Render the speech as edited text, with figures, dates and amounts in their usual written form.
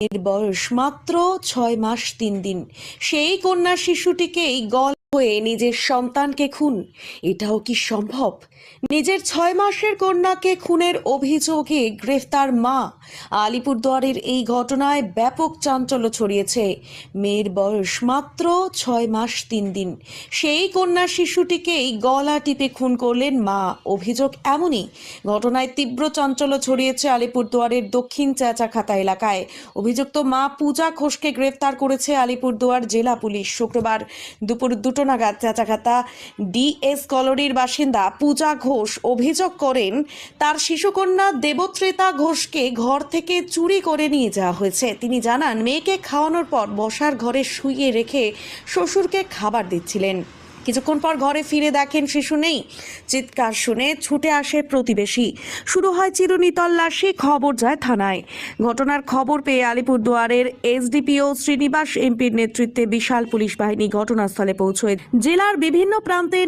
এর বয়স মাত্র 6 মাস 3 দিন। সেই কন্যা শিশুটিকেই গলা হয়ে নিজের সন্তানকে খুন, এটাও কি সম্ভব? নিজের 6 মাসের কন্যাকে খুনের অভিযোগে গ্রেফতার মা। আলিপুরদুয়ারের এই ঘটনায় ব্যাপক চাঞ্চল্য ছড়িয়েছে। মেয়ের বয়স মাত্র 6 মাস 3 দিন। সেই কন্যা শিশুটিকেই গলা টিপে খুন করলেন মা। অভিযোগ এমনই। ঘটনায় তীব্র চাঞ্চল্য ছড়িয়েছে আলিপুরদুয়ারের দক্ষিণ চেঁচাখাতা এলাকায়। অভিযুক্ত মা পূজা ঘোষকে গ্রেফতার করেছে আলিপুরদুয়ার জেলা পুলিশ। শুক্রবার দুপুর 2টো নাগাদ চেঁচাখাতা ডিএস কলোনির বাসিন্দা পূজা ঘোষ অভিযোগ করেন তার শিশুকন্যা দেবত্রেতা ঘোষকে ঘর থেকে চুরি করে নিয়ে যাওয়া হয়েছে। তিনি জানান, মেয়েকে খাওয়ানোর পর বসার ঘরে শুইয়ে রেখে শ্বশুরকে খাবার দিচ্ছিলেন। কিছুক্ষণ পর ঘরে ফিরে দেখেন শিশু নেই। চিৎকার শুনে ছুটে আসে প্রতিবেশী। শুরু হয় চিরুনি তল্লাশি, খবর যায় থানায়। ঘটনার খবর পেয়ে আলিপুরদুয়ারের এসডিপিও শ্রীনিবাস এমপির নেতৃত্বে বিশাল পুলিশ বাহিনী ঘটনাস্থলে পৌঁছয়। জেলার বিভিন্ন প্রান্তে